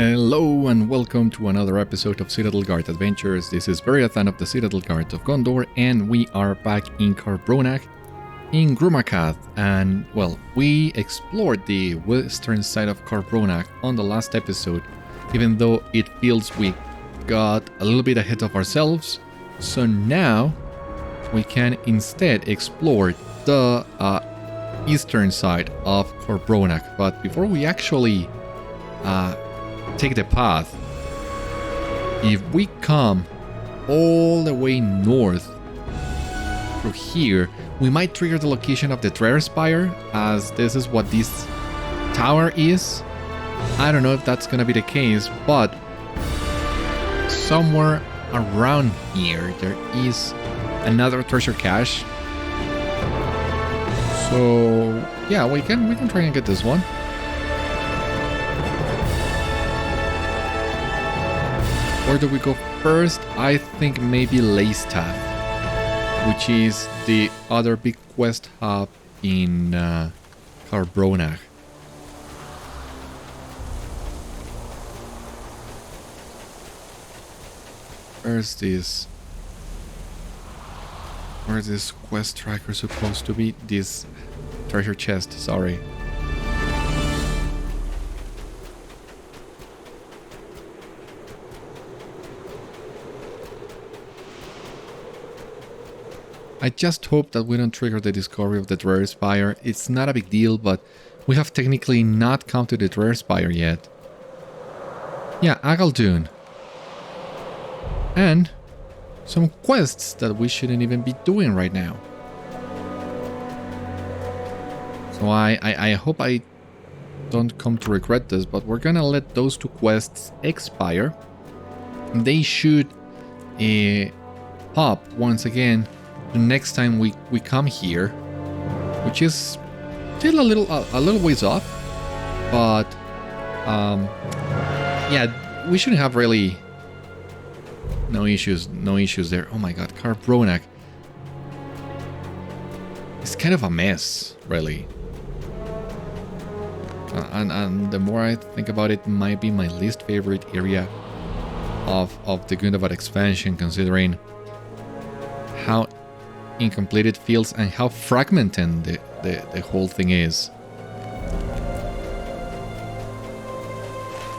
Hello and welcome to another episode of Citadel Guard Adventures. This is Beriathan of the Citadel Guard of Gondor, and we are back in Câr Bronach in Grúmachath. And well, we explored the western side of Câr Bronach on the last episode, even though it feels we got a little bit ahead of ourselves. So now we can instead explore the eastern side of Câr Bronach. But before we actually take the path, if we come all the way north through here, we might trigger the location of the Drearspire, as this is what this tower is. I don't know if that's gonna be the case, but somewhere around here there is another treasure cache. So yeah, we can try and get this one. Where do we go first? I think maybe Leitstáth, which is the other big quest hub in Câr Bronach. Where's this quest tracker supposed to be? This treasure chest, sorry. I just hope that we don't trigger the discovery of the Drearspire. It's not a big deal, but we have technically not come to the Drearspire yet. Yeah, Agaldun. And some quests that we shouldn't even be doing right now. So I hope I don't come to regret this, but we're gonna let those two quests expire. They should pop once again the next time we come here, which is still a little ways off, but yeah, we shouldn't have really no issues there. Oh my god, Câr Bronach, it's kind of a mess, really. And the more I think about it, might be my least favorite area of the Gundabad expansion, considering how incomplete it feels and how fragmented the whole thing is.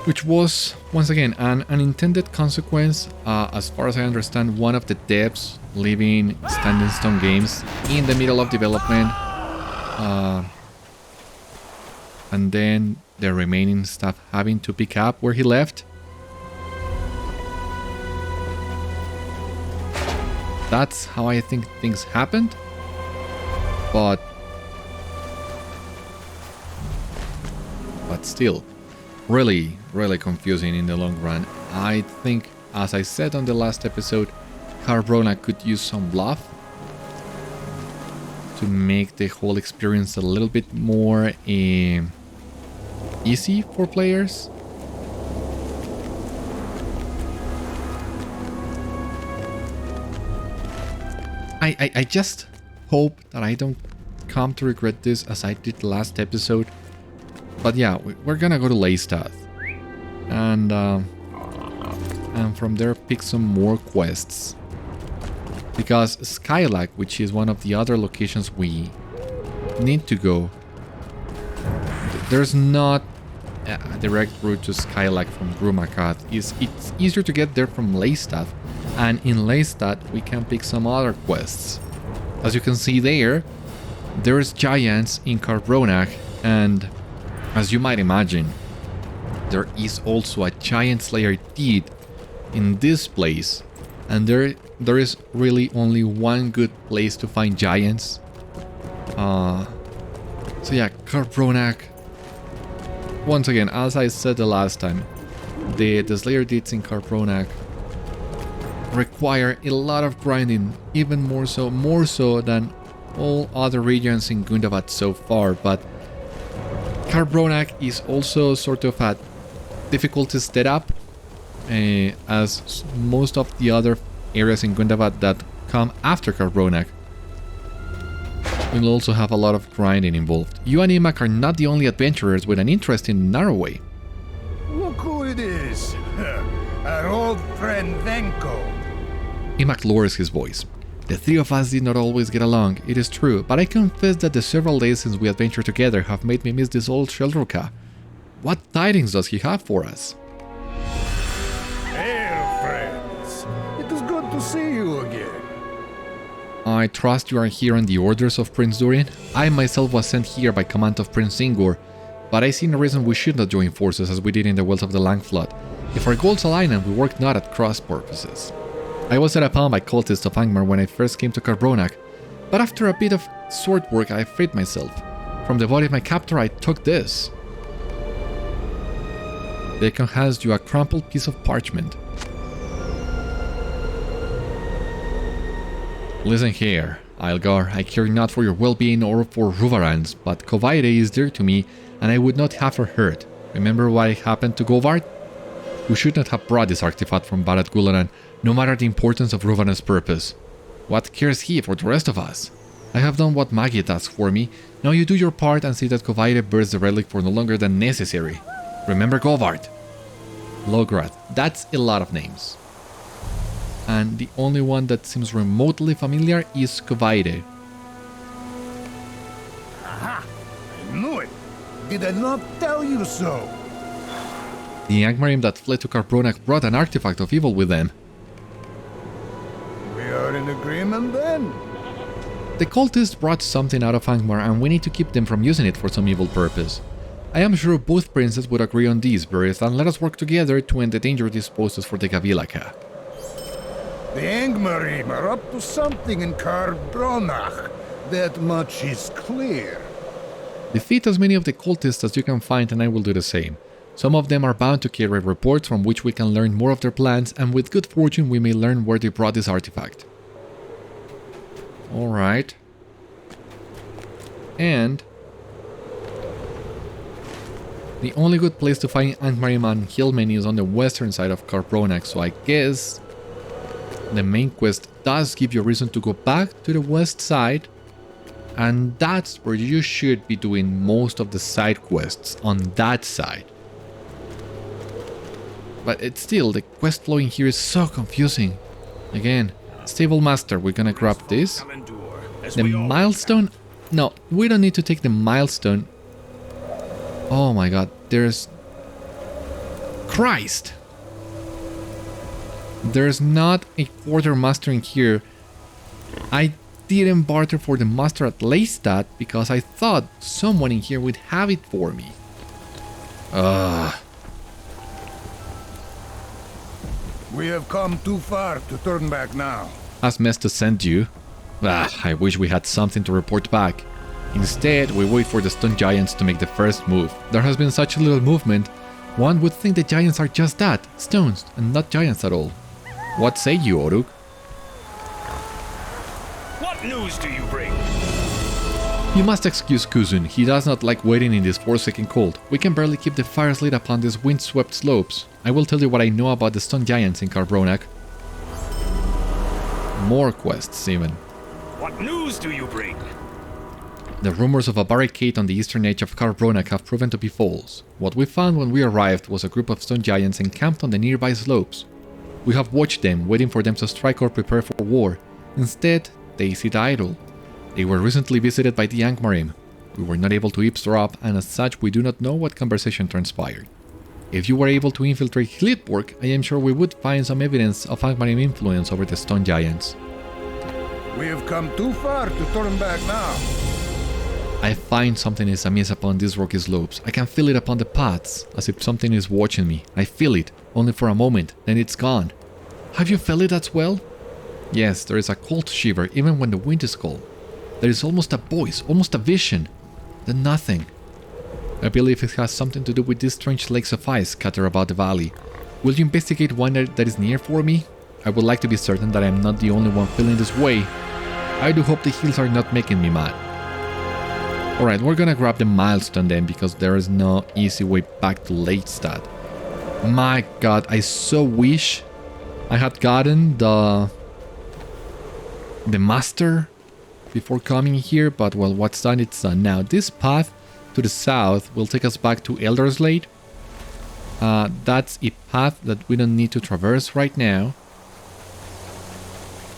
Which was, once again, an unintended consequence, as far as I understand, one of the devs leaving Standing Stone Games in the middle of development, and then the remaining staff having to pick up where he left. That's how I think things happened, but still, really confusing in the long run. I think, as I said on the last episode, Câr Bronach could use some bluff to make the whole experience a little bit more easy for players. I just hope that I don't come to regret this as I did last episode. But yeah, we're gonna go to Leitstáth and from there pick some more quests, because Skáilag, which is one of the other locations we need to go, there's not a direct route to Skáilag from Grúmachath. It's easier to get there from Leitstáth. And in Leitstáth, we can pick some other quests. As you can see there's giants in Câr Bronach, and as you might imagine, there is also a giant slayer deed in this place, and there is really only one good place to find giants. So yeah, Câr Bronach, once again, as I said the last time, the slayer deeds in Câr Bronach require a lot of grinding, even more so than all other regions in Gundabad so far. But Câr Bronach is also sort of a difficulty setup, as most of the other areas in Gundabad that come after Câr Bronach will also have a lot of grinding involved. You and Imák are not the only adventurers with an interest in Narrowway. Look who it is! old friend Venko. Imák lowers his voice. The three of us did not always get along, it is true, but I confess that the several days since we adventured together have made me miss this old Sheldroka. What tidings does he have for us? Hail, friends. It is good to see you again. I trust you are here on the orders of Prince Durin. I myself was sent here by command of Prince Ingor, but I see no reason we should not join forces as we did in the Wells of the Langflood. If our goals align and we work not at cross purposes. I was set upon by cultists of Angmar when I first came to Câr Bronach, but after a bit of sword work I freed myself. From the body of my captor I took this. The icon hands you a crumpled piece of parchment. Listen here, Eilgar, I care not for your well-being or for Dourhands, but Kovaide is dear to me and I would not have her hurt. Remember what happened to Govard? We should not have brought this artifact from Barad Gularan, no matter the importance of Ruvan's purpose. What cares he for the rest of us? I have done what Magit asked for me, now you do your part and see that Kovaide bears the relic for no longer than necessary. Remember Govard. Lograth, that's a lot of names. And the only one that seems remotely familiar is Kovaide. Aha! I knew it. Did I not tell you so? The Angmarim that fled to Câr Bronach brought an artifact of evil with them. We are in agreement then? The cultists brought something out of Angmar and we need to keep them from using it for some evil purpose. I am sure both princes would agree on this, Beriathan, and let us work together to end the danger this poses for the Gavilacha. The Angmarim are up to something in Câr Bronach. That much is clear. Defeat as many of the cultists as you can find and I will do the same. Some of them are bound to carry reports from which we can learn more of their plans, and with good fortune we may learn where they brought this artifact. Alright. And the only good place to find Angmarim and Hillmen is on the western side of Câr Bronach, so I guess the main quest does give you a reason to go back to the west side, and that's where you should be doing most of the side quests, on that side. But it's still, the quest flow in here is so confusing. Again, Stable Master, we're gonna grab this. The milestone? No, we don't need to take the milestone. Oh my god, there's... Christ! There's not a quartermaster in here. I didn't barter for the master at Leitstáth because I thought someone in here would have it for me. Ugh. We have come too far to turn back now. Has Mess to send you? I wish we had something to report back. Instead, we wait for the stone giants to make the first move. There has been such little movement. One would think the giants are just that, stones, and not giants at all. What say you, Órug? What news do you bring? You must excuse Kúzun, he does not like waiting in this forsaken cold. We can barely keep the fires lit upon these wind-swept slopes. I will tell you what I know about the stone giants in Câr Bronach. More quests, even. What news do you bring? The rumors of a barricade on the eastern edge of Câr Bronach have proven to be false. What we found when we arrived was a group of stone giants encamped on the nearby slopes. We have watched them, waiting for them to strike or prepare for war. Instead, they sit idle. They were recently visited by the Angmarim. We were not able to eavesdrop, and as such we do not know what conversation transpired. If you were able to infiltrate Hlídborg, I am sure we would find some evidence of Angmarim influence over the stone giants. We have come too far to turn back now. I find something is amiss upon these rocky slopes. I can feel it upon the paths, as if something is watching me. I feel it, only for a moment, then it's gone. Have you felt it as well? Yes, there is a cold shiver even when the wind is cold. There is almost a voice, almost a vision. Then nothing. I believe it has something to do with these strange lakes of ice scattered about the valley. Will you investigate one that is near for me? I would like to be certain that I am not the only one feeling this way. I do hope the hills are not making me mad. Alright, we're gonna grab the milestone then, because there is no easy way back to Leitstáth. My god, I so wish I had gotten the master before coming here, but well, what's done, it's done. Now, this path to the south will take us back to Elderslade. That's a path that we don't need to traverse right now.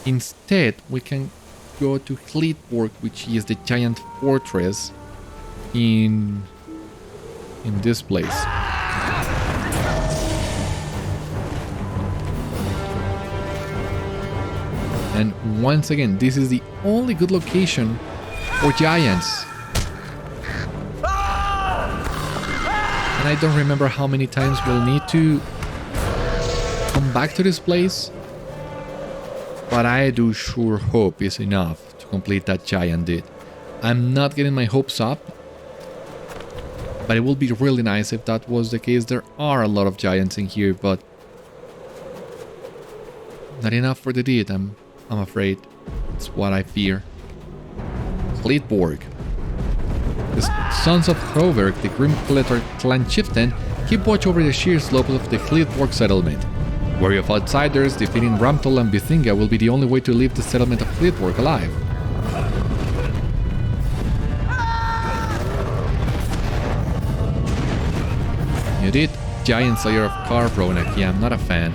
Instead, we can go to Hlídborg, which is the giant fortress in this place. And once again, this is the only good location for giants. And I don't remember how many times we'll need to come back to this place. But I do sure hope is enough to complete that giant deed. I'm not getting my hopes up. But it would be really nice if that was the case. There are a lot of giants in here, but not enough for the deed, I'm afraid. It's what I fear. Hlídborg. The sons of Rhudaur, the Grim clan chieftain, keep watch over the sheer slopes of the Hlídborg settlement. Wary of outsiders, defeating Ramtol and Bithinga will be the only way to leave the settlement of Hlídborg alive. You did? Giant Slayer of Câr Bronach. Yeah, I'm not a fan.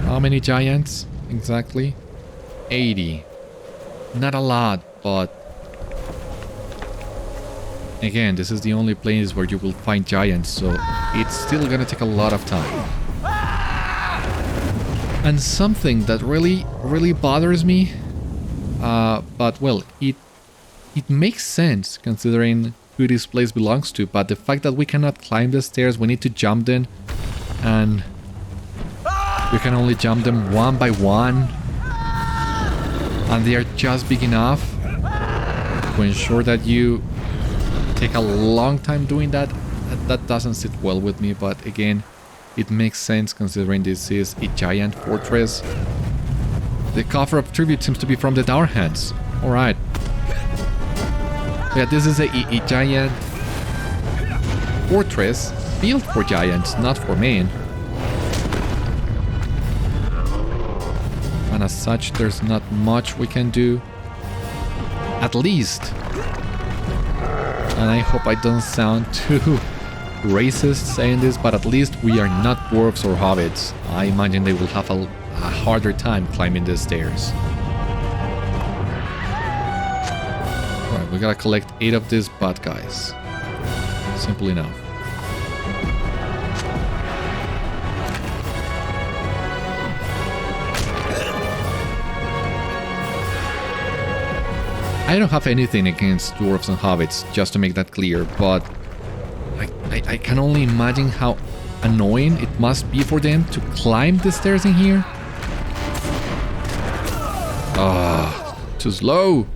How many giants exactly? 80. Not a lot, but again, this is the only place where you will find giants, so it's still gonna take a lot of time. And something that really bothers me, but well, it makes sense considering who this place belongs to, but the fact that we cannot climb the stairs, we need to jump them, and you can only jump them one by one, and they are just big enough to ensure that you take a long time doing that. That doesn't sit well with me, but again, it makes sense considering this is a giant fortress. The coffer of tribute seems to be from the Dourhands. Alright. Yeah, this is a giant fortress built for giants, not for men. And as such, there's not much we can do. At least. And I hope I don't sound too racist saying this, but at least we are not dwarves or hobbits. I imagine they will have a harder time climbing the stairs. Alright, we gotta collect 8 of these bad guys. Simple enough. I don't have anything against dwarves and hobbits, just to make that clear, but I can only imagine how annoying it must be for them to climb the stairs in here. Ah, too slow.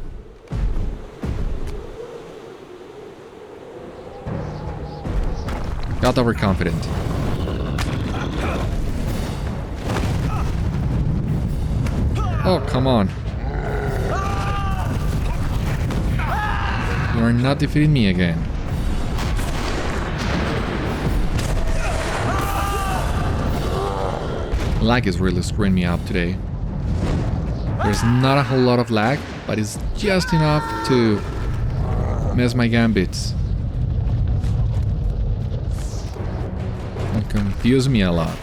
Got overconfident. Oh, come on. You are not defeating me again. Lag is really screwing me up today. There's not a whole lot of lag, but it's just enough to mess my gambits. And confuse me a lot.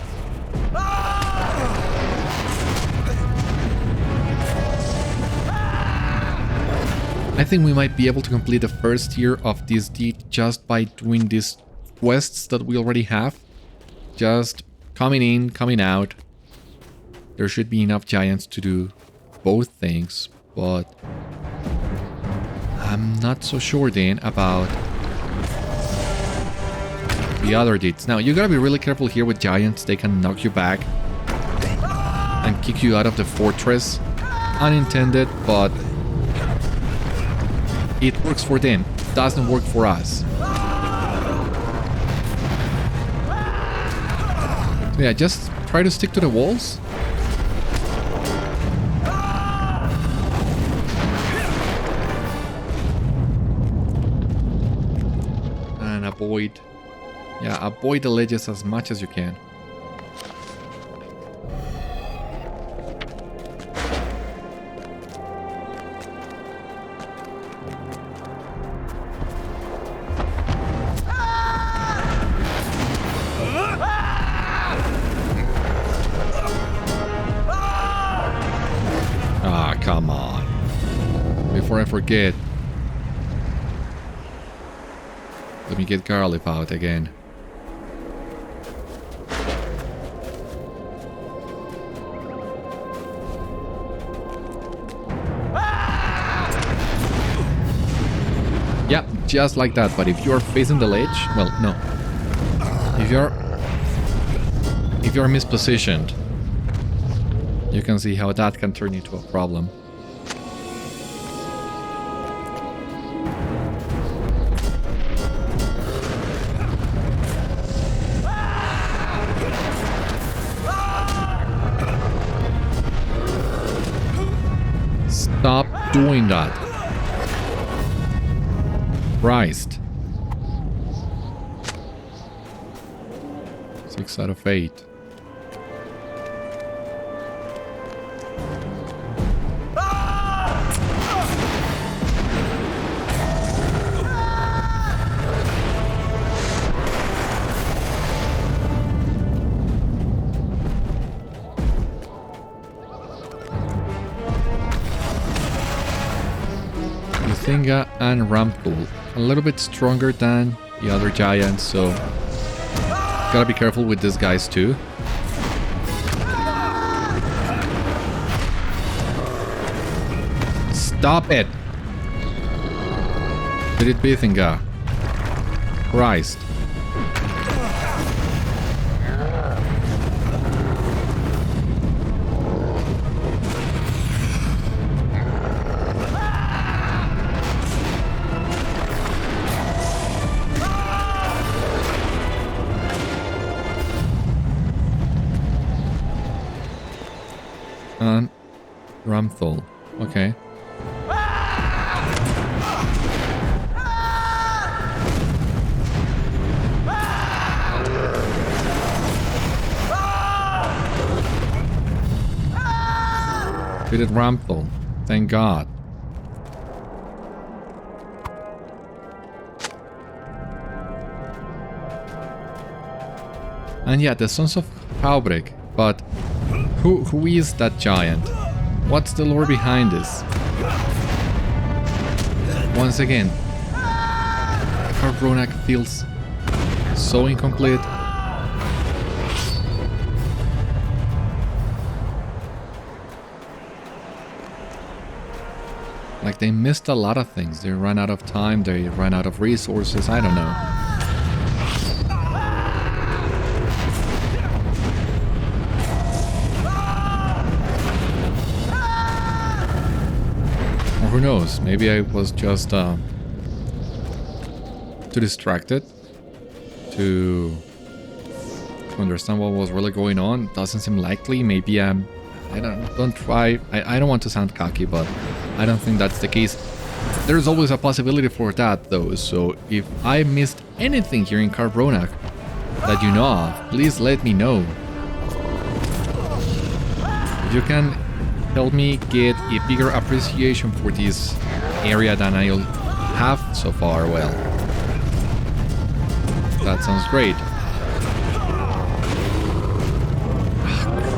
I think we might be able to complete the first tier of this deed just by doing these quests that we already have. Just coming in, coming out. There should be enough giants to do both things, but I'm not so sure then about the other deeds. Now, you gotta be really careful here with giants. They can knock you back and kick you out of the fortress. Unintended, but it works for them, doesn't work for us. So yeah, just try to stick to the walls. And avoid the ledges as much as you can. before I forget. Let me get Garlic out again. Yeah, just like that. But if you're facing the ledge, well, no. If you're mispositioned, you can see how that can turn into a problem. Stop doing that. Christ. 6 out of 8. Singa and Ramthul, a little bit stronger than the other giants, so gotta be careful with these guys too. Stop it! Did it be Singa? Christ. And Ramthul. Okay. Did it Ramthul? Thank God. And yeah, the Sons of Hlídborg, but who is that giant? What's the lore behind this? Once again, Câr Bronach feels so incomplete. Like they missed a lot of things. They ran out of time, they ran out of resources, I don't know. Who knows? Maybe I was just too distracted to understand what was really going on. Doesn't seem likely. Maybe I don't try. I don't want to sound cocky, but I don't think that's the case. There's always a possibility for that, though. So if I missed anything here in Câr Bronach that you know of, please let me know. If you can help me get a bigger appreciation for this area than I'll have so far, well, that sounds great.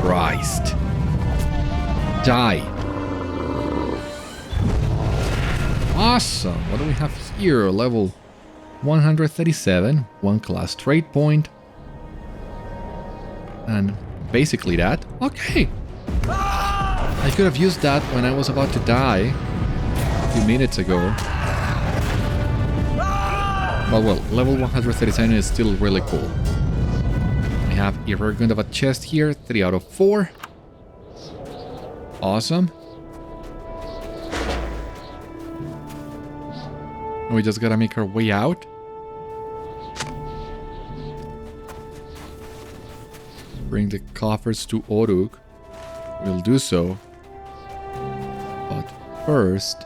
Christ. Die. Awesome. What do we have here? Level 137, 1 class trade point. And basically that. Okay. I could have used that when I was about to die a few minutes ago. But well, level 137 is still really cool. I have a rare Gundabad chest here, 3 out of 4. Awesome. We just gotta make our way out. Bring the coffers to Órug. We'll do so. But first,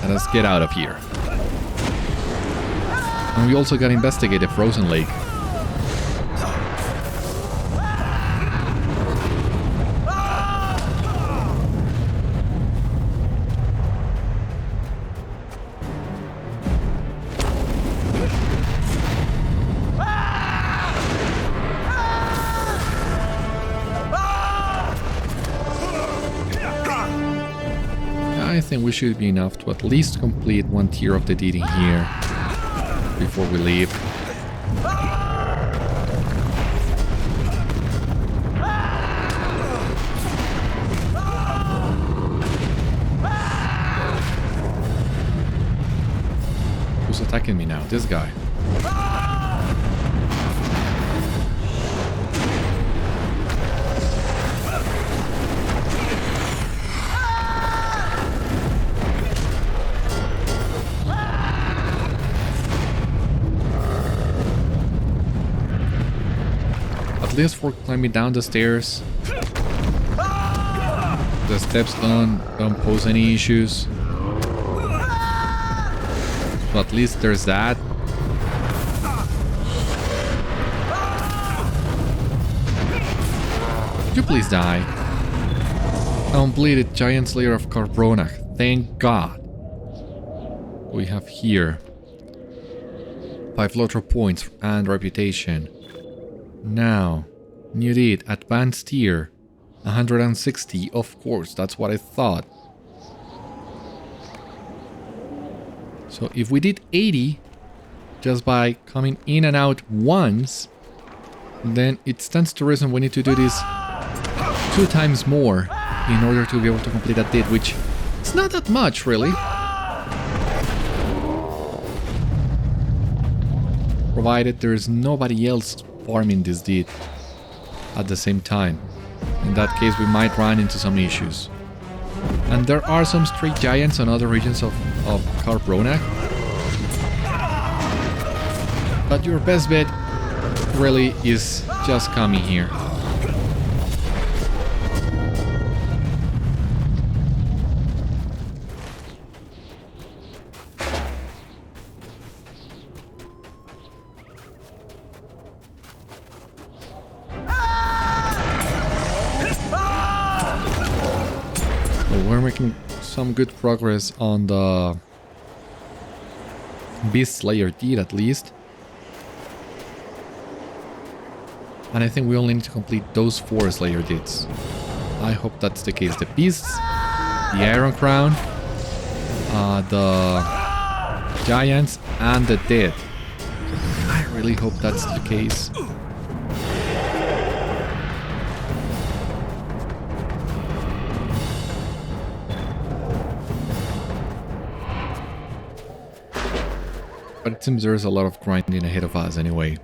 let us get out of here. And we also gotta investigate the frozen lake. think we should be enough to at least complete one tier of the deeding here before we leave. Who's attacking me now? This guy. At least for climbing down the stairs, the steps don't pose any issues. So at least there's that. Could you please die? Completed Giant Slayer of Câr Bronach. Thank God. We have here 5 LOTRO points and reputation. Now, new deed, advanced tier, 160, of course, that's what I thought. So if we did 80, just by coming in and out once, then it stands to reason we need to do this 2 times more in order to be able to complete that deed, which is not that much, really. Provided there's nobody else farming this deed at the same time. In that case, we might run into some issues. And there are some stray giants on other regions of Câr Bronach. But your best bet really is just coming here. We're making some good progress on the Beast Slayer deed at least. And I think we only need to complete those 4 Slayer deeds. I hope that's the case. The Beasts, the Iron Crown, the Giants, and the Dead. I really hope that's the case. But it seems there's a lot of grinding ahead of us anyway.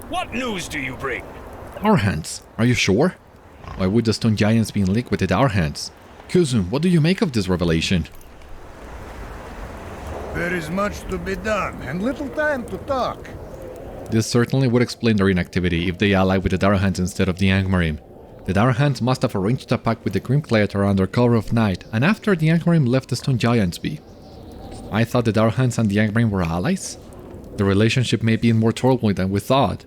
What news do you bring? Dourhands, are you sure? Why would the stone giants be in league with the Dourhands? Kúzun, what do you make of this revelation? There is much to be done, and little time to talk. This certainly would explain their inactivity if they ally with the Dourhands instead of the Angmarim. The Dourhands must have arranged a pact with the Grimclater under cover of night, and after the Angmarim left the stone giants be. I thought the Dourhands and the Angmarim were allies? The relationship may be in more turmoil than we thought.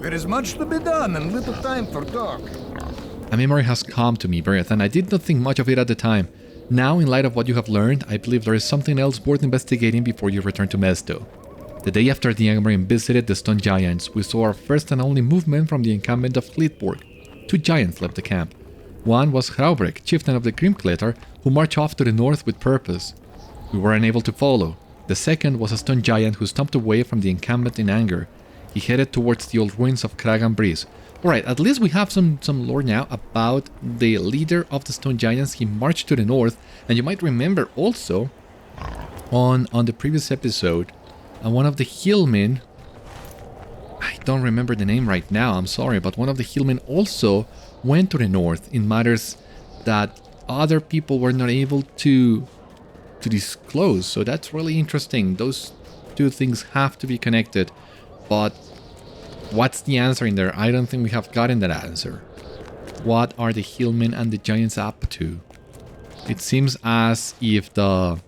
There is much to be done and little time for talk. A memory has come to me, Beriathan. I did not think much of it at the time. Now, in light of what you have learned, I believe there is something else worth investigating before you return to Mesto. The day after the Angmarim visited the stone giants, we saw our first and only movement from the encampment of Hlídborg. 2 giants left the camp. One was Rhudaur, chieftain of the Grimclater, who marched off to the north with purpose. We were unable to follow. The second was a stone giant who stomped away from the encampment in anger. He headed towards the old ruins of Crag and Breeze. Alright, at least we have some lore now about the leader of the stone giants. He marched to the north, and you might remember also on the previous episode, one of the hillmen, I don't remember the name right now, I'm sorry, but one of the hillmen also went to the north in matters that other people were not able to disclose. So that's really interesting. Those 2 things have to be connected. But what's the answer in there? I don't think we have gotten that answer. What are the hillmen and the giants up to? It seems as if the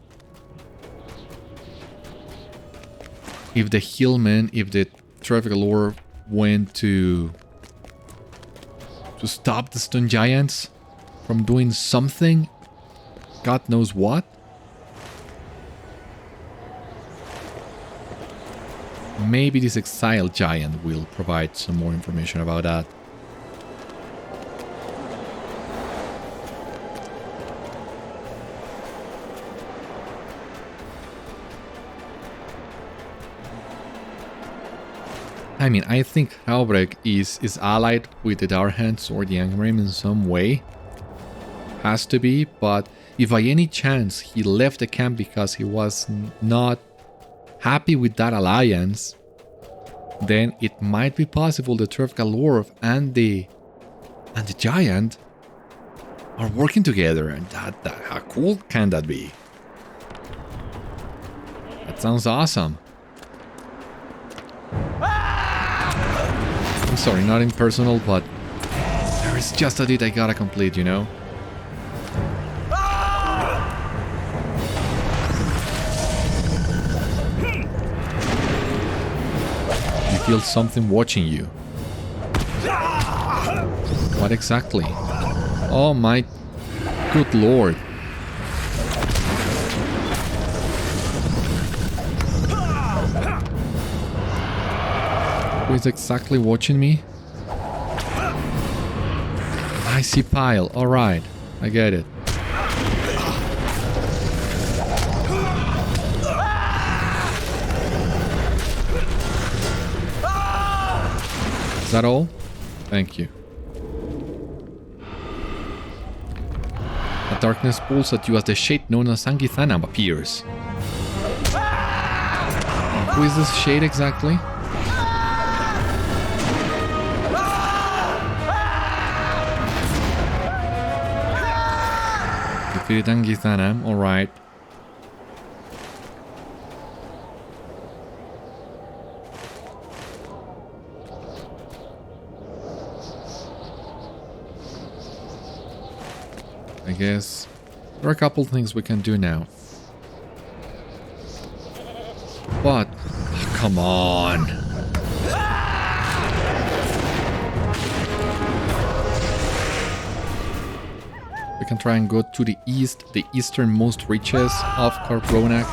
hillmen, if the Traveler went to stop the stone giants from doing something, God knows what. Maybe this exiled giant will provide some more information about that. I mean, I think Hlídborg is allied with the Dourhands or the Angmarim in some way. Has to be, but if by any chance he left the camp because he was not happy with that alliance, then it might be possible the Dwarf and the giant are working together, and that how cool can that be? That sounds awesome. I'm sorry, not impersonal, but there is just a deed I gotta complete, you know? You feel something watching you. What exactly? Oh my good lord. Who is exactly watching me? I see pile. Alright, I get it. Is that all? Thank you. A darkness pulls at you as the shade known as Angithanam appears. Who is this shade exactly? Defeated Angithanam, alright. I guess there are a couple things we can do now. But, oh, come on. We can try and go to the east, the easternmost reaches of Câr Bronach.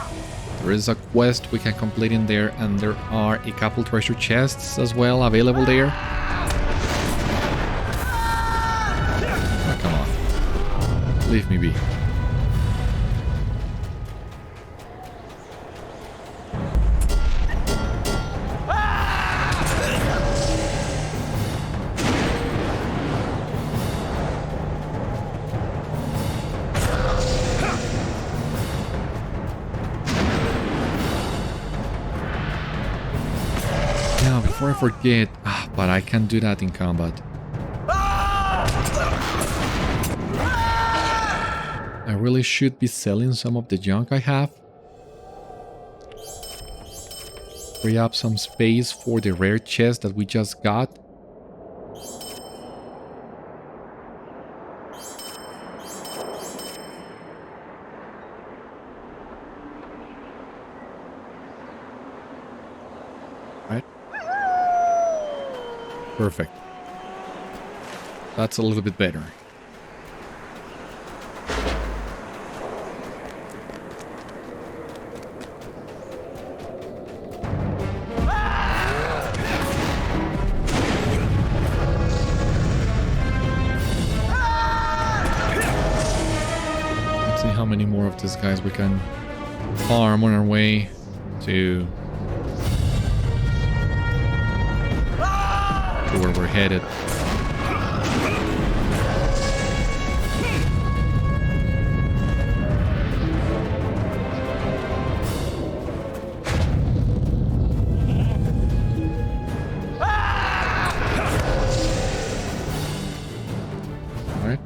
There is a quest we can complete in there, and there are a couple treasure chests as well available there. Oh, come on. Leave me be. Before I forget, but I can't do that in combat. I really should be selling some of the junk I have. Free up some space for the rare chest that we just got. Right? Perfect. That's a little bit better. Let's see how many more of these guys we can farm on our way to where we're headed. Alright.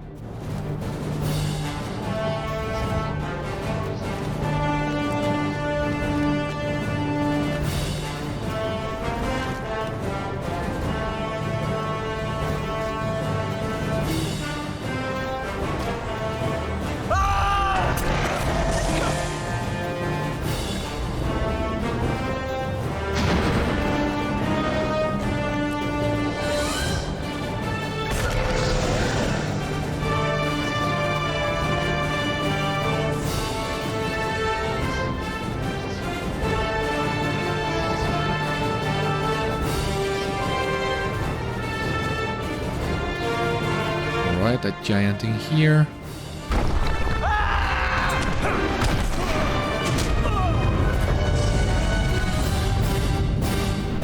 Alright, that giant in here.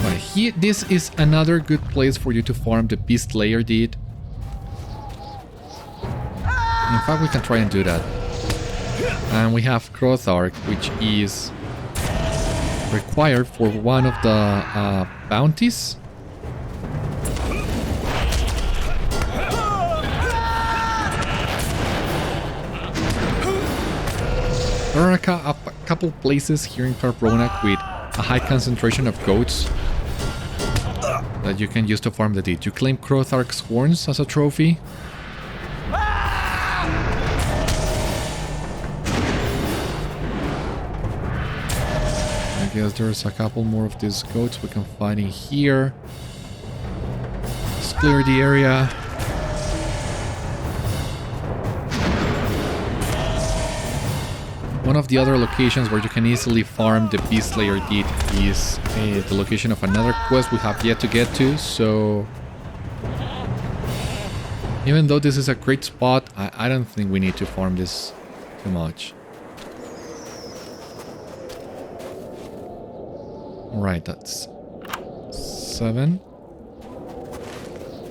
Right, here, this is another good place for you to farm the Beast Layer deed. In fact, we can try and do that. And we have Rhudaur, which is required for one of the bounties. There are a couple places here in Câr Bronach with a high concentration of goats that you can use to farm the deed. You claim Rhudaur's horns as a trophy. I guess there's a couple more of these goats we can find in here. Let's clear the area. One of the other locations where you can easily farm the Beast Layer deed is the location of another quest we have yet to get to, so even though this is a great spot, I don't think we need to farm this too much. Alright, that's 7.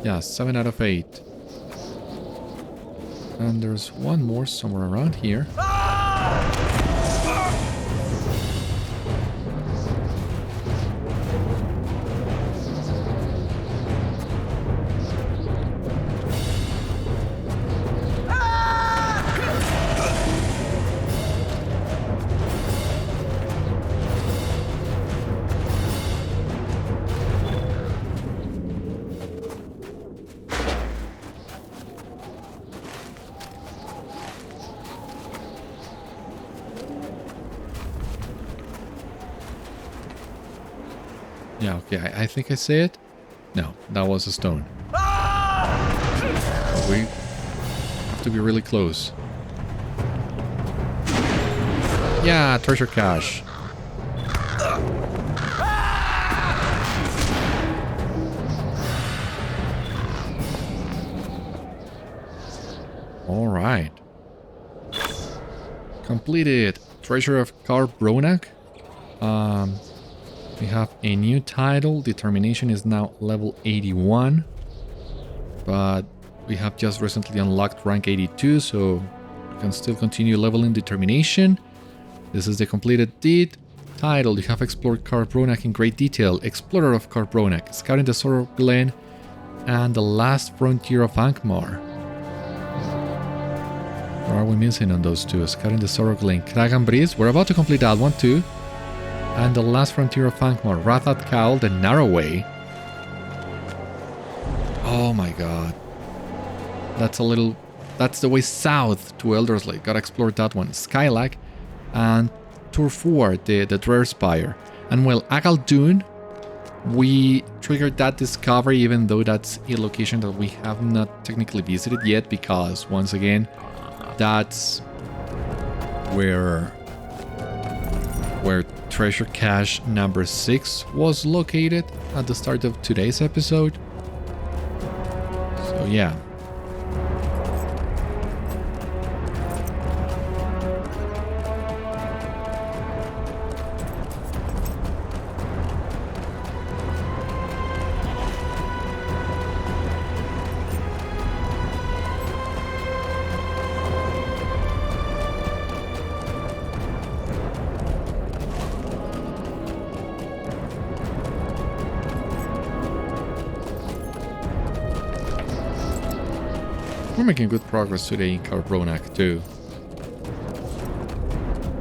Yeah, 7 out of 8. And there's one more somewhere around here. Yeah, okay, I think I say it. No, that was a stone. We have to be really close. Yeah, treasure cache. Alright. Completed. Treasure of Câr Bronach. We have a new title. Determination is now level 81. But we have just recently unlocked rank 82, so we can still continue leveling determination. This is the completed deed. Title, you have explored Câr Bronach in great detail. Explorer of Câr Bronach, scouting the Sorrow Glen and the last frontier of Angmar. What are we missing on those two? Scouting the Sorrow Glen, Crag and Breeze. We're about to complete that one too. And the last frontier of Angmar, Rethvárd, the Narrow Way. Oh my god. That's the way south to Eldersley. Gotta explore that one. Skáilag and Rethvárd, the Drearspire. And well, Agaldún, we triggered that discovery even though that's a location that we have not technically visited yet because, once again, that's where treasure cache number 6 was located at the start of today's episode. So yeah. We're making good progress today in Câr Bronach too.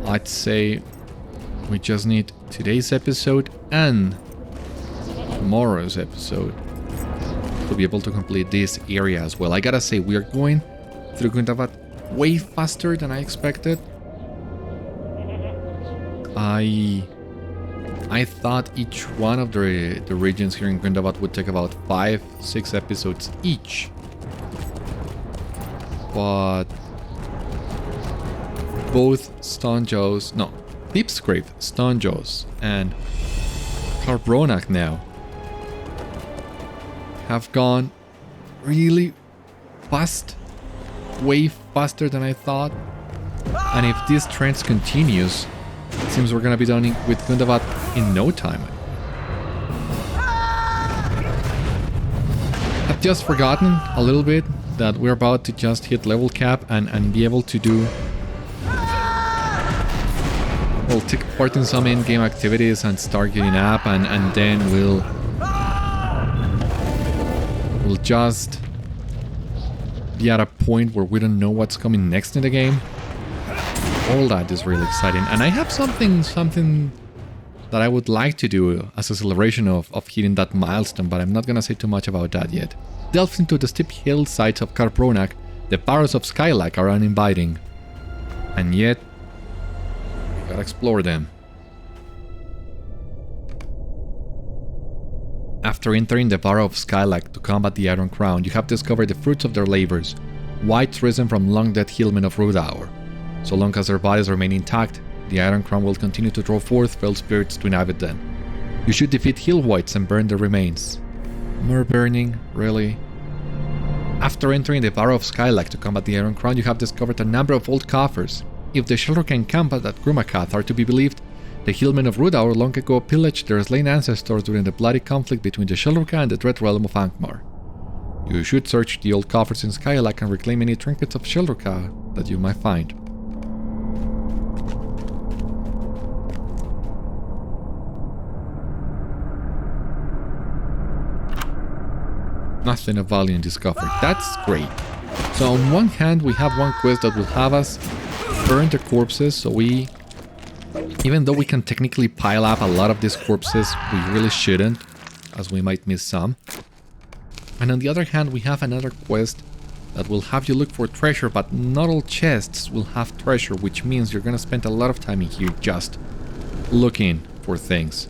I'd say we just need today's episode and tomorrow's episode to be able to complete this area as well. I gotta say, we are going through Gundabad way faster than I expected. I thought each one of the regions here in Gundabad would take about 5-6 episodes each. But both Deepsgrave, Stonejaws, and Câr Bronach now have gone really fast way faster than I thought. And if this trend continues, it seems we're gonna be done with Gundabad in no time. I've just forgotten a little bit that we're about to just hit level cap and be able to do... We'll take part in some in-game activities and start getting up, and then we'll just be at a point where we don't know what's coming next in the game. All that is really exciting, and I have something that I would like to do as a celebration of hitting that milestone, but I'm not gonna say too much about that yet. Delves into the steep hillsides of Câr Bronach, the barrows of Skáilag are uninviting, and yet we gotta explore them. After entering the barrow of Skáilag to combat the Iron Crown, you have discovered the fruits of their labors, wights risen from long-dead hillmen of Rhudaur. So long as their bodies remain intact, the Iron Crown will continue to draw forth fell spirits to inhabit them. You should defeat hill wights and burn their remains. More burning, really? After entering the barrow of Skáilag to combat the Iron Crown, you have discovered a number of old coffers. If the Skáilag encampment at Grúmachath are to be believed, the hillmen of Rhudaur long ago pillaged their slain ancestors during the bloody conflict between the Skáilag and the dread realm of Angmar. You should search the old coffers in Skáilag and reclaim any trinkets of Skáilag that you might find. Nothing of value discovered. That's great. So on one hand, we have one quest that will have us burn the corpses, so even though we can technically pile up a lot of these corpses, we really shouldn't, as we might miss some. And on the other hand, we have another quest that will have you look for treasure, but not all chests will have treasure, which means you're gonna spend a lot of time in here just looking for things.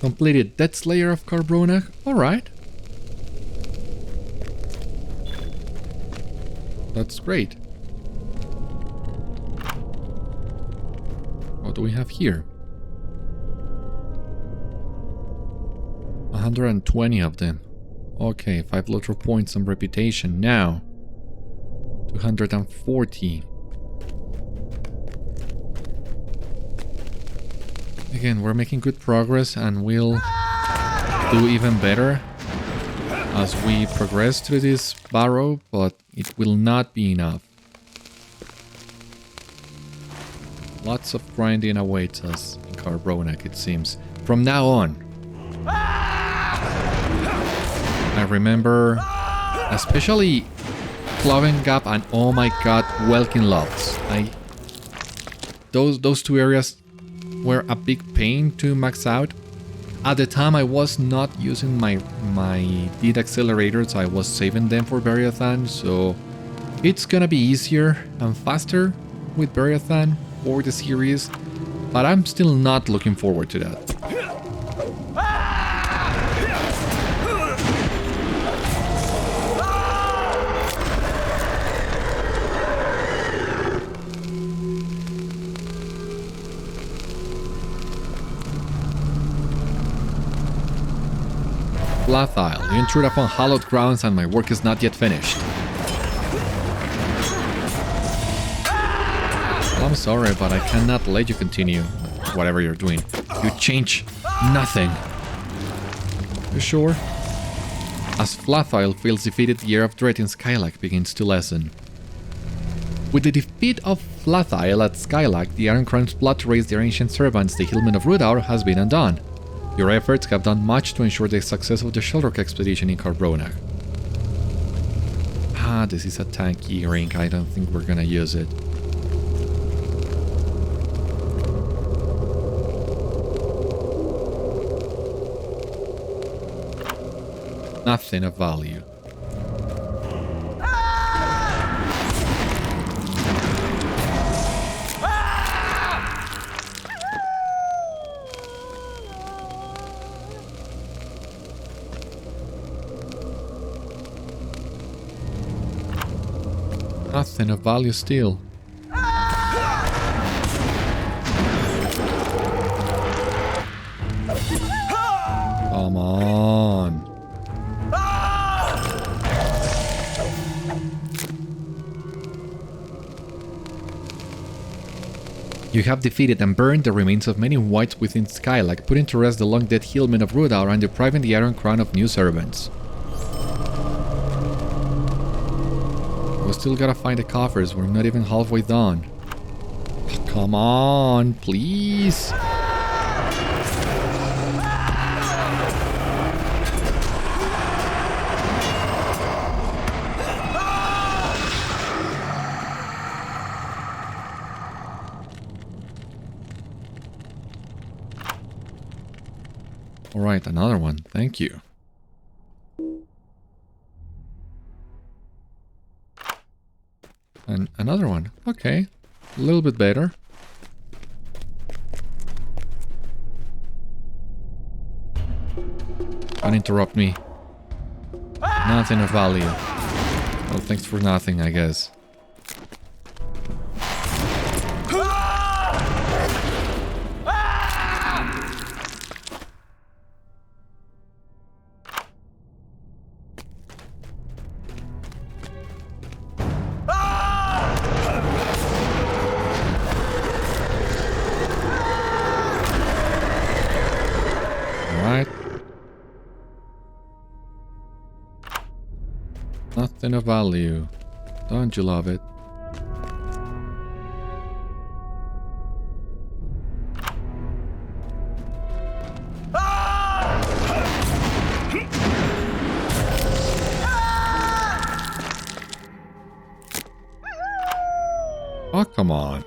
Completed Death's Lair of Câr Bronach. Alright. That's great. What do we have here? 120 of them. Okay, 5 LOTRO points on reputation. Now, 240. Again, we're making good progress, and we'll do even better as we progress through this barrow, but it will not be enough. Lots of grinding awaits us in Câr Bronach, it seems. From now on. I remember especially Cloven Gap and oh my god, Welkin Lofts. Those two areas were a big pain to max out. At the time I was not using my deed accelerators, I was saving them for Beriathan, so it's gonna be easier and faster with Beriathan for the series, but I'm still not looking forward to that. Flathisle. You intrude upon hallowed grounds and my work is not yet finished. Well, I'm sorry, but I cannot let you continue whatever you're doing. You change nothing. You sure? As Flathisle feels defeated, the air of dread in Skáilag begins to lessen. With the defeat of Flathisle at Skáilag, the Iron Crown's plot to raise their ancient servants, the Hillmen of Rhudaur, has been undone. Your efforts have done much to ensure the success of the Skáilag expedition in Câr Bronach. Ah, this is a tanky ring. I don't think we're gonna use it. Nothing of value. Nothing of value still. Come on. You have defeated and burned the remains of many whites within Skáilag, putting to rest the long-dead hillmen of Rhudaur and depriving the Iron Crown of new servants. We still gotta find the coffers, we're not even halfway done. Come on, please! Alright, another one. Thank you. And another one. Okay. A little bit better. Don't interrupt me. Nothing of value. Well, thanks for nothing, I guess. Nothing of value. Don't you love it? Oh, come on.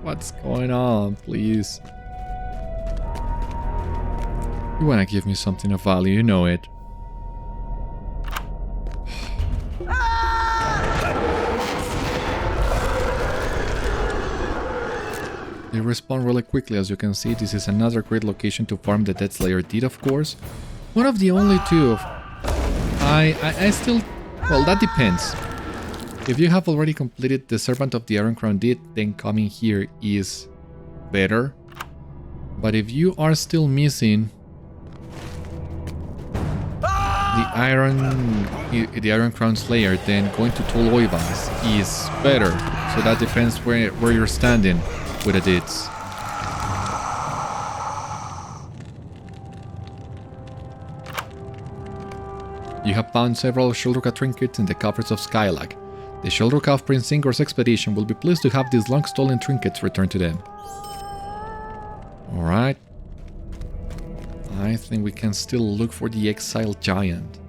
What's going on, please? You wanna give me something of value, you know it. They respawn really quickly, as you can see. This is another great location to farm the Dead Slayer deed, of course. One of the only two of... I still... Well, that depends. If you have already completed the Servant of the Iron Crown deed, then coming here is better. But if you are still missing the Iron Crown Slayer, then going to Loyalties is better. So that depends where you're standing with the deeds. You have found several Shuldruka trinkets in the coffers of Skáilag. The Shuldruka of Prince Ingor's expedition will be pleased to have these long-stolen trinkets returned to them. Alright. I think we can still look for the exiled giant.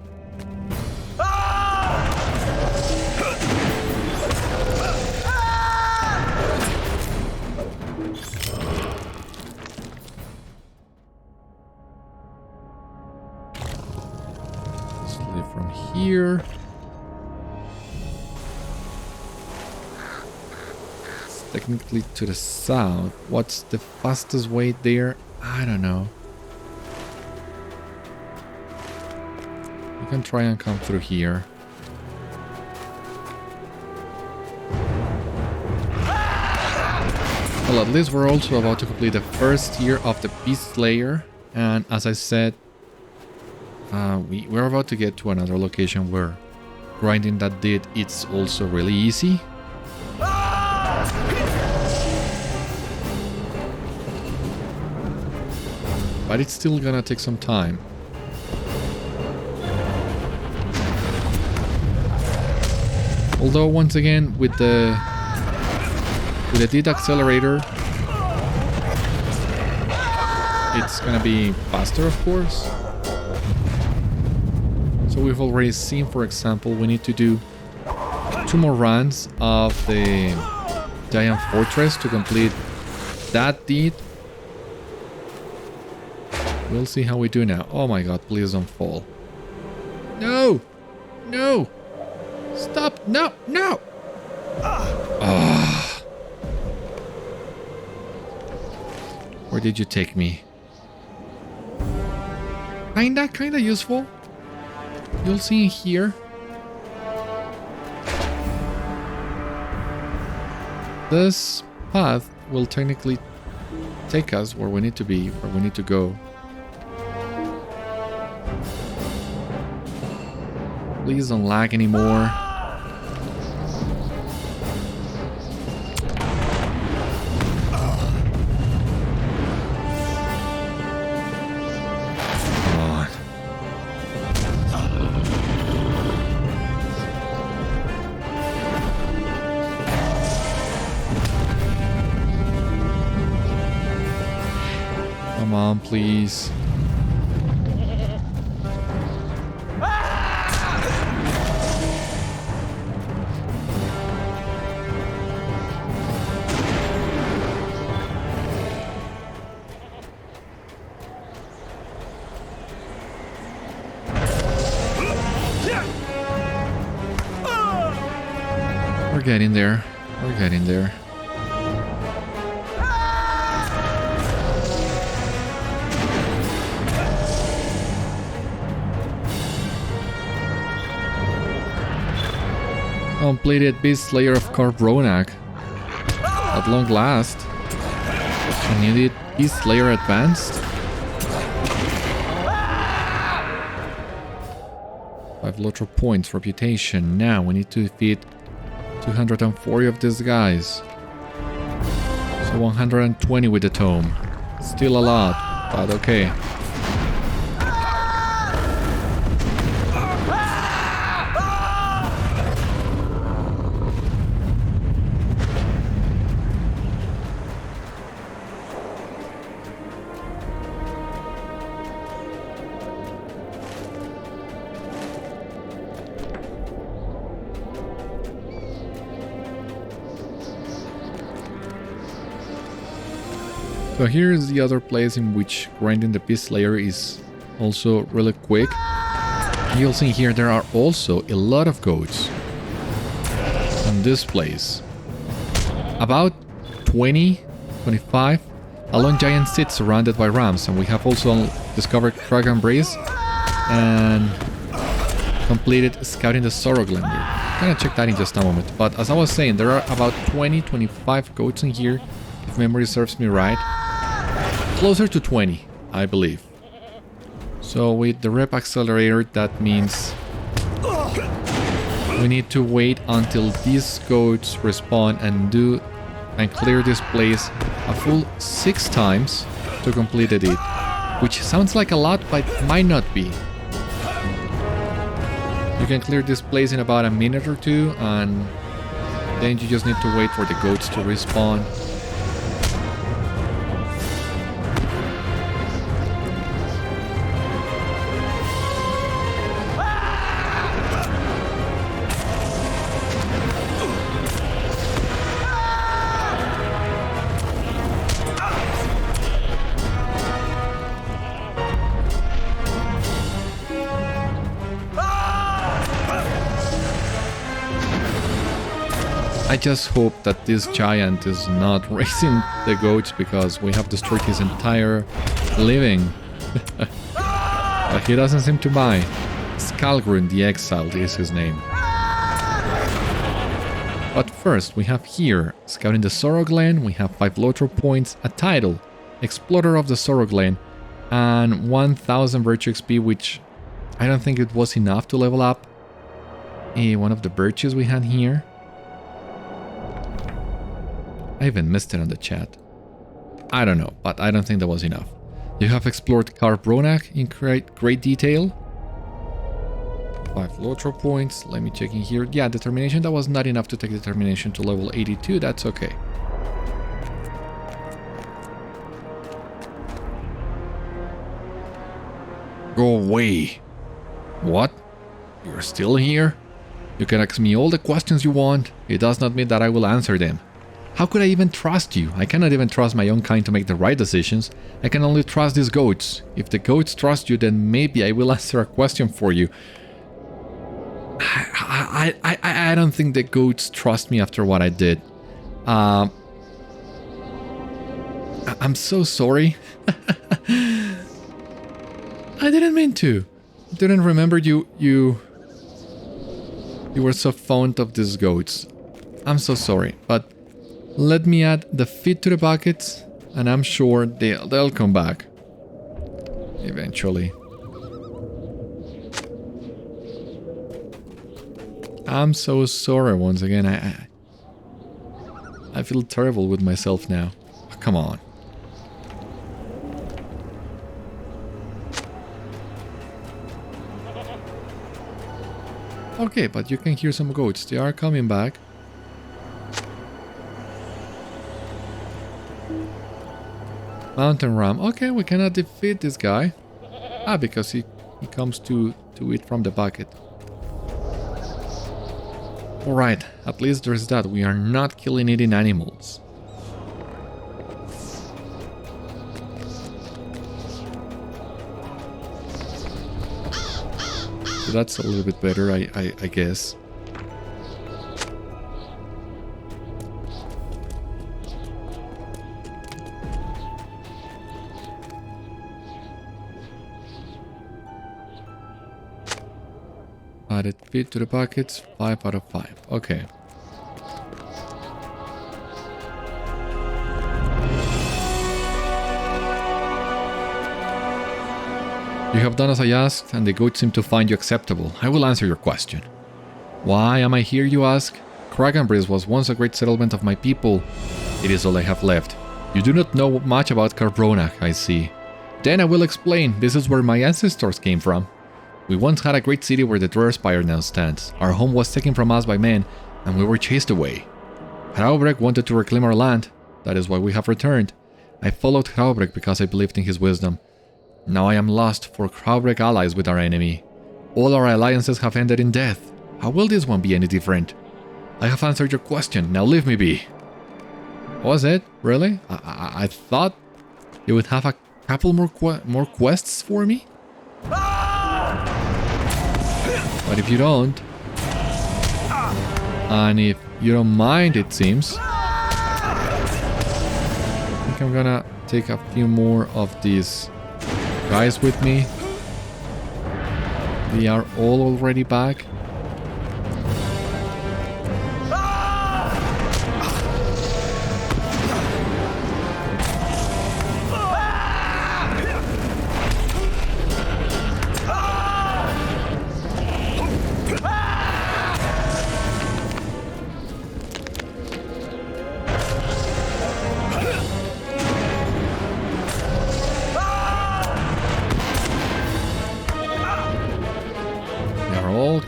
Let's leave from here. Technically to the south. What's the fastest way there? I don't know. You can try and come through here. Well, at least we're also about to complete the first year of the Beast Slayer. And as I said, we're about to get to another location where grinding that deed it's also really easy. But it's still gonna take some time. Although once again with the deed accelerator, it's gonna be faster, of course. So we've already seen, for example, we need to do 2 more runs of the Giant Fortress to complete that deed. We'll see how we do now. Oh my god, please don't fall. No! No! Stop! No! No! Where did you take me? Kinda useful. You'll see here. This path will technically take us where we need to be, where we need to go. Please don't lag anymore. Come on, please. We're getting there. We're getting there. Completed Beast Slayer of Câr Bronach. At long last. And you did Beast Slayer Advanced. 5 LOTRO points, reputation. Now we need to defeat 240 of these guys. So 120 with the tome. Still a lot, but okay. So here's the other place in which grinding the Beast Slayer is also really quick. You'll see here there are also a lot of goats in this place. About 20, 25. A lone giant sits surrounded by rams, and we have also discovered Dragon Breeze and completed scouting the Sorrowglander. I'm gonna check that in just a moment. But as I was saying, there are about 20, 25 goats in here, if memory serves me right. Closer to 20, I believe. So with the rep accelerator, that means we need to wait until these goats respawn and clear this place a full 6 times to complete it. Which sounds like a lot, but might not be. You can clear this place in about a minute or two, and then you just need to wait for the goats to respawn. I just hope that this giant is not raising the goats, because we have destroyed his entire living. But he doesn't seem to mind. Skálgrund the Exiled is his name. But first, we have here, scouting the Sorrowglen, we have 5 LOTRO points, a title, Explorer of the Sorrowglen, and 1000 Virtue XP, which I don't think it was enough to level up one of the birches we had here. I even missed it on the chat. I don't know, but I don't think that was enough. You have explored Câr Bronach in great detail. 5 LOTRO points. Let me check in here. Yeah, determination. That was not enough to take determination to level 82. That's okay. Go away. What? You're still here? You can ask me all the questions you want. It does not mean that I will answer them. How could I even trust you? I cannot even trust my own kind to make the right decisions. I can only trust these goats. If the goats trust you, then maybe I will answer a question for you. I don't think the goats trust me after what I did. I'm I'm so sorry. I didn't mean to. Didn't remember you were so fond of these goats. I'm so sorry, but let me add the feed to the buckets, and I'm sure they'll come back. Eventually. I'm so sorry once again. I feel terrible with myself now. Oh, come on. Okay, but you can hear some goats. They are coming back. Mountain ram. Okay, we cannot defeat this guy. Ah, because he comes to eat from the bucket. Alright, at least there's that. We are not killing eating animals. So that's a little bit better, I guess. Added feed to the buckets, 5 out of 5. Okay. You have done as I asked, and the goats seem to find you acceptable. I will answer your question. Why am I here, you ask? Kraganbridge was once a great settlement of my people. It is all I have left. You do not know much about Câr Bronach, I see. Then I will explain. This is where my ancestors came from. We once had a great city where the Drearspire now stands. Our home was taken from us by men, and we were chased away. Rhudaur wanted to reclaim our land. That is why we have returned. I followed Rhudaur because I believed in his wisdom. Now I am lost, for Rhudaur allies with our enemy. All our alliances have ended in death. How will this one be any different? I have answered your question, now leave me be. Was it? Really? I thought you would have a couple more quests for me? But if you don't, and if you don't mind, it seems, I think I'm gonna take a few more of these guys with me. They are all already back.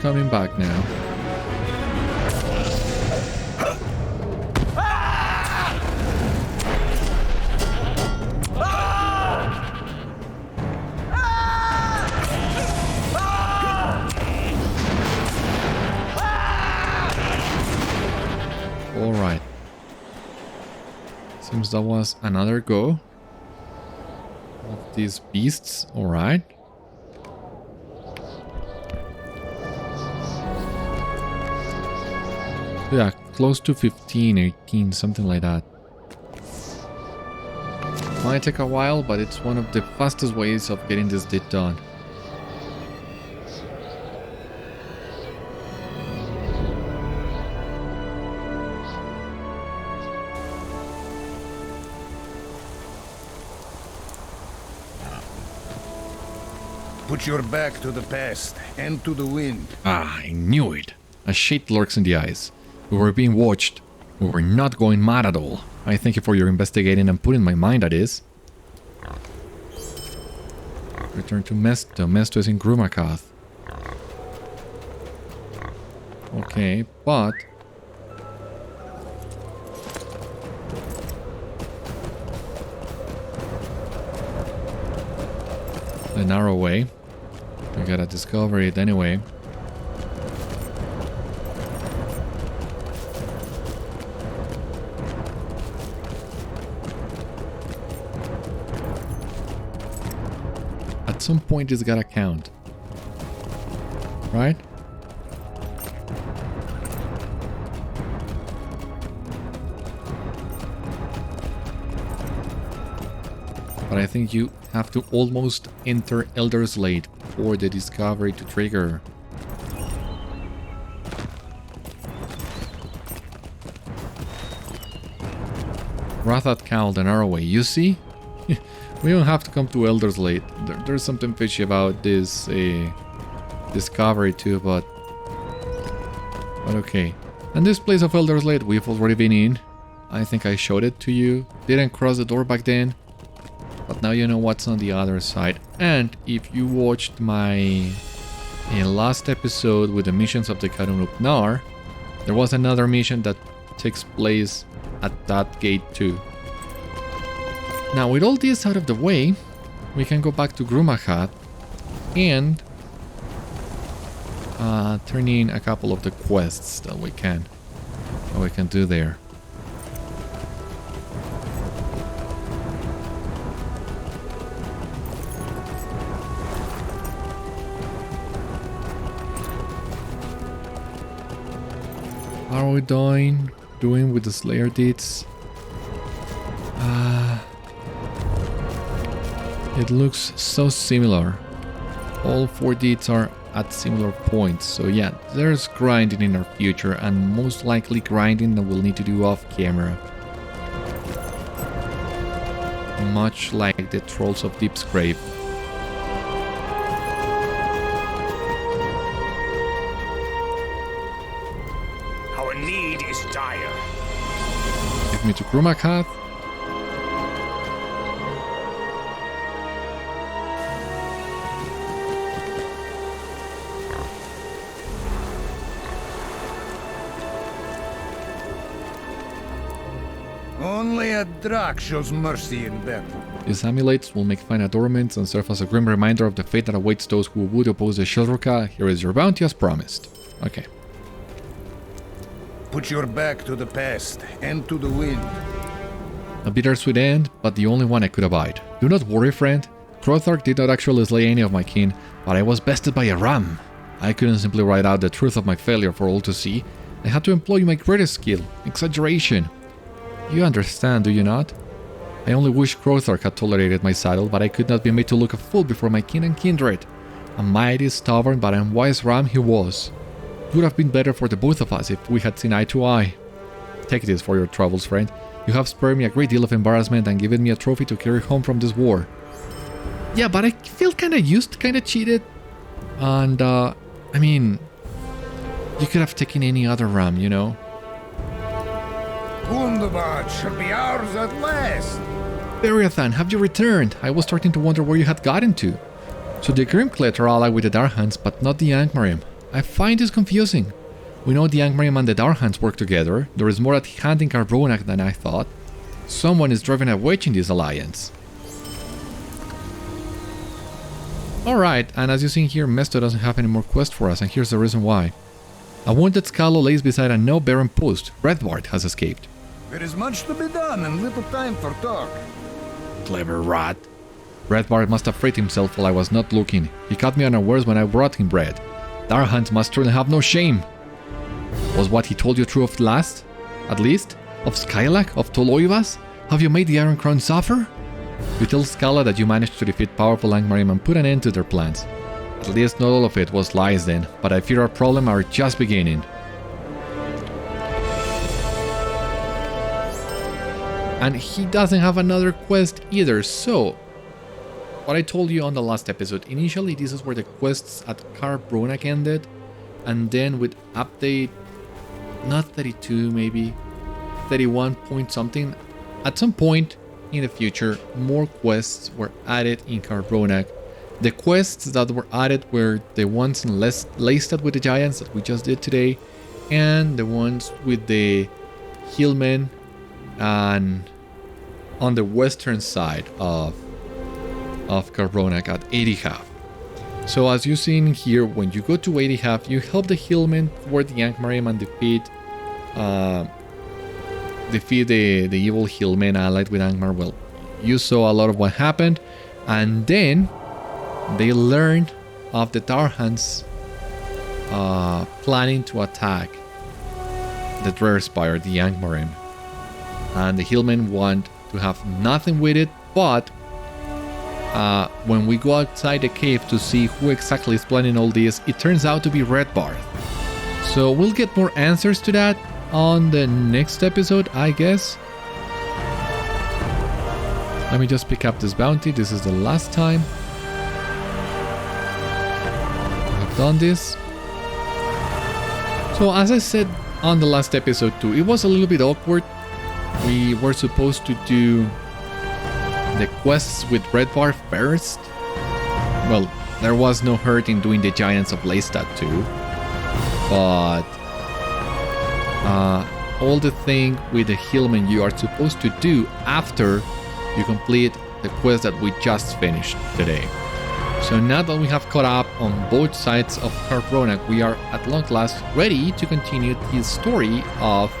Coming back now. All right. Seems that was another go of these beasts. All right. Yeah, close to 15, 18, something like that. Might take a while, but it's one of the fastest ways of getting this deed done. Put your back to the past and to the wind. Ah, I knew it. A shade lurks in the eyes. We were being watched. We were not going mad at all. I thank you for your investigating and putting my mind at ease. Return to Mesto. Mesto is in Grúmachath. Okay, but the narrow way. I gotta discover it anyway. At some point it's gotta count. Right? But I think you have to almost enter Elder's Lake for the discovery to trigger. Rathat called an arrowway. You see? We don't have to come to Elder's Lake. There's something fishy about this discovery too, but okay. And this place of Elder's Lake we've already been in. I think I showed it to you. Didn't cross the door back then, but now you know what's on the other side. And if you watched my last episode with the missions of the Rhudaur, there was another mission that takes place at that gate too. Now with all this out of the way, we can go back to Grúmachath and turn in a couple of the quests that we can do there. How are we doing with the Slayer deeds? It looks so similar. All 4 deeds are at similar points, so yeah, there's grinding in our future, and most likely grinding that we'll need to do off camera. Much like the Trolls of Deepsgrave. Our need is dire. Take me to Grúmachath. Only a Drak shows mercy in battle. These amulets will make fine adornments and serve as a grim reminder of the fate that awaits those who would oppose the Shilruka. Here is your bounty as promised. Okay. Put your back to the past and to the wind. A bittersweet end, but the only one I could abide. Do not worry, friend. Rhudaur did not actually slay any of my kin, but I was bested by a ram. I couldn't simply write out the truth of my failure for all to see. I had to employ my greatest skill, exaggeration. You understand, do you not? I only wish Rhudaur had tolerated my saddle, but I could not be made to look a fool before my kin and kindred. A mighty, stubborn, but unwise ram he was. It would have been better for the both of us if we had seen eye to eye. Take this for your troubles, friend. You have spared me a great deal of embarrassment and given me a trophy to carry home from this war. Yeah, but I feel kinda used, kinda cheated. And, I mean, you could have taken any other ram, you know? Gundabad should be ours at last. Beriathan, have you returned? I was starting to wonder where you had gotten to. So the Grimclet are allied with the Dourhands, but not the Angmarim. I find this confusing. We know the Angmarim and the Dourhands work together. There is more at hand in Câr Bronach than I thought. Someone is driving a wedge in this alliance. Alright, and as you see here, Mesto doesn't have any more quests for us, and here's the reason why. A wounded Skáilag lays beside a no-barren post. Rethvárd has escaped. There is much to be done and little time for talk. Clever rat. Rethvárd must have freed himself while I was not looking. He caught me unawares when I brought him bread. Dourhands must truly have no shame. Was what he told you true of last? At least? Of Skáilag? Of Toloivas? Have you made the Iron Crown suffer? You tell Skáilag that you managed to defeat powerful Angmarim and put an end to their plans. At least not all of it was lies then, but I fear our problem are just beginning. And he doesn't have another quest either, so... What I told you on the last episode, initially this is where the quests at Câr Bronach ended, and then with update, not 32 maybe, 31 point something, at some point in the future, more quests were added in Câr Bronach. The quests that were added were the ones in Leitstáth with the Giants that we just did today, and the ones with the Hillmen and on the western side of Câr Bronach at Eightyhalf. So as you've seen here, when you go to Eightyhalf, you help the Hillmen thwart the Angmarim and defeat the evil Hillmen allied with Angmar. Well, you saw a lot of what happened, and then they learned of the Dourhands planning to attack the Drearspire, the Angmarim. And the Hillmen want to have nothing with it, but when we go outside the cave to see who exactly is planning all this, it turns out to be Rethvárd. So we'll get more answers to that on the next episode, I guess. Let me just pick up this bounty. This is the last time I've done this. So as I said on the last episode too, it was a little bit awkward. We were supposed to do the quests with Rethvárd first. Well, there was no hurt in doing the Giants of Leitstáth too. But all the thing with the Hillman you are supposed to do after you complete the quest that we just finished today. So now that we have caught up on both sides of Câr Bronach, we are at long last ready to continue the story of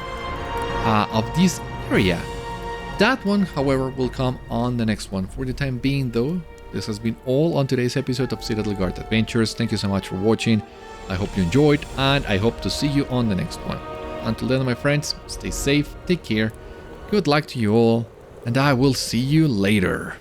this area. That one, however, will come on the next one. For the time being though, this has been all on today's episode of Citadel Guard Adventures. Thank you so much for watching. I hope you enjoyed, and I hope to see you on the next one. Until then, my friends, stay safe, take care, good luck to you all, and I will see you later.